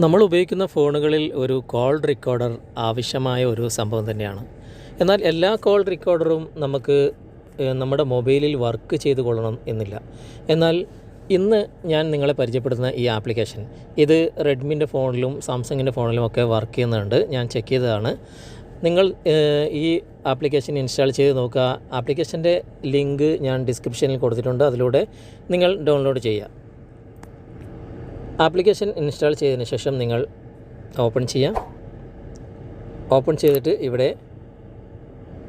നമ്മൾ ഉപയോഗിക്കുന്ന ഫോണുകളിൽ ഒരു കോൾ റെക്കോർഡർ ആവശ്യമായ ഒരു സംഭവം തന്നെയാണ്. എന്നാൽ എല്ലാ കോൾ റെക്കോർഡറും നമുക്ക് നമ്മുടെ മൊബൈലിൽ വർക്ക് ചെയ്ത് കൊള്ളണം എന്നില്ല. എന്നാൽ ഇന്ന് ഞാൻ നിങ്ങളെ പരിചയപ്പെടുത്തുന്ന ഈ ആപ്ലിക്കേഷൻ ഇത് റെഡ്മിൻ്റെ ഫോണിലും സാംസങ്ങിൻ്റെ ഫോണിലും ഒക്കെ വർക്ക് ചെയ്യുന്നുണ്ട്. ഞാൻ ചെക്ക് ചെയ്തതാണ്. നിങ്ങൾ ഈ ആപ്ലിക്കേഷൻ ഇൻസ്റ്റാൾ ചെയ്ത് നോക്കുക. ആപ്ലിക്കേഷൻ്റെ ലിങ്ക് ഞാൻ ഡിസ്ക്രിപ്ഷനിൽ കൊടുത്തിട്ടുണ്ട്. അതിലൂടെ നിങ്ങൾ ഡൗൺലോഡ് ചെയ്യുക. ആപ്ലിക്കേഷൻ ഇൻസ്റ്റാൾ ചെയ്തതിന് ശേഷം നിങ്ങൾ ഓപ്പൺ ചെയ്യാം. ഓപ്പൺ ചെയ്തിട്ട് ഇവിടെ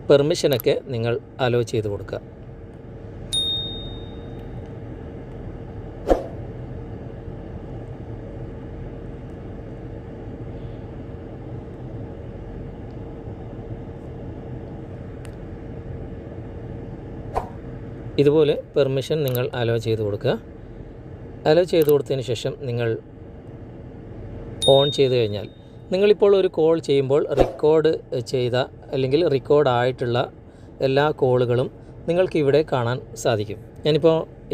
പെർമിഷനൊക്കെ നിങ്ങൾ അലോ ചെയ്ത് കൊടുക്കുക. ഇതുപോലെ പെർമിഷൻ നിങ്ങൾ അലോ ചെയ്ത് കൊടുക്കുക. അലോ ചെയ്ത് കൊടുത്തതിന് ശേഷം നിങ്ങൾ ഓൺ ചെയ്ത് കഴിഞ്ഞാൽ നിങ്ങളിപ്പോൾ ഒരു കോൾ ചെയ്യുമ്പോൾ റെക്കോർഡ് ചെയ്ത അല്ലെങ്കിൽ റെക്കോർഡായിട്ടുള്ള എല്ലാ കോളുകളും നിങ്ങൾക്ക് ഇവിടെ കാണാൻ സാധിക്കും.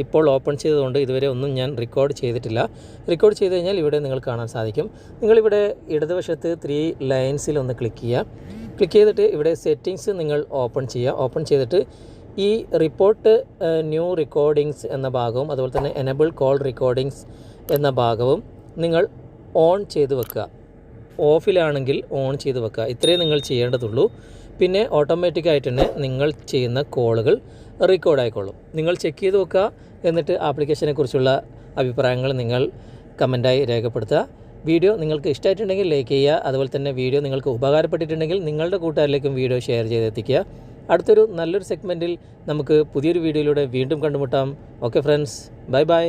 ഇപ്പോൾ ഓപ്പൺ ചെയ്തതുകൊണ്ട് ഇതുവരെ ഒന്നും ഞാൻ റെക്കോർഡ് ചെയ്തിട്ടില്ല. റെക്കോർഡ് ചെയ്ത് കഴിഞ്ഞാൽ ഇവിടെ നിങ്ങൾ കാണാൻ സാധിക്കും. നിങ്ങളിവിടെ ഇടതുവശത്ത് 3 ലൈൻസിൽ ഒന്ന് ക്ലിക്ക് ചെയ്യുക. ക്ലിക്ക് ചെയ്തിട്ട് ഇവിടെ സെറ്റിങ്സ് നിങ്ങൾ ഓപ്പൺ ചെയ്യുക. ഓപ്പൺ ചെയ്തിട്ട് ഈ റിപ്പോർട്ട് ന്യൂ റെക്കോർഡിങ്സ് എന്ന ഭാഗവും അതുപോലെ തന്നെ എനേബിൾ കോൾ റെക്കോർഡിങ്സ് എന്ന ഭാഗവും നിങ്ങൾ ഓൺ ചെയ്ത് വെക്കുക. ഓഫിലാണെങ്കിൽ ഓൺ ചെയ്ത് വെക്കുക. ഇത്രയും നിങ്ങൾ ചെയ്യേണ്ടതുള്ളൂ. പിന്നെ ഓട്ടോമാറ്റിക്കായിട്ട് തന്നെ നിങ്ങൾ ചെയ്യുന്ന കോളുകൾ റെക്കോർഡായിക്കോളും. നിങ്ങൾ ചെക്ക് ചെയ്ത് വെക്കുക. എന്നിട്ട് ആപ്ലിക്കേഷനെ കുറിച്ചുള്ള അഭിപ്രായങ്ങൾ നിങ്ങൾ കമൻറ്റായി രേഖപ്പെടുത്തുക. വീഡിയോ നിങ്ങൾക്ക് ഇഷ്ടമായിട്ടുണ്ടെങ്കിൽ ലൈക്ക് ചെയ്യുക. അതുപോലെ തന്നെ വീഡിയോ നിങ്ങൾക്ക് ഉപകാരപ്പെട്ടിട്ടുണ്ടെങ്കിൽ നിങ്ങളുടെ കൂട്ടുകാരിലേക്കും വീഡിയോ ഷെയർ ചെയ്തെത്തിക്കുക. അടുത്തൊരു നല്ലൊരു സെഗ്മെൻറ്റിൽ നമുക്ക് പുതിയൊരു വീഡിയോയിലൂടെ വീണ്ടും കണ്ടുമുട്ടാം. Okay friends, bye bye.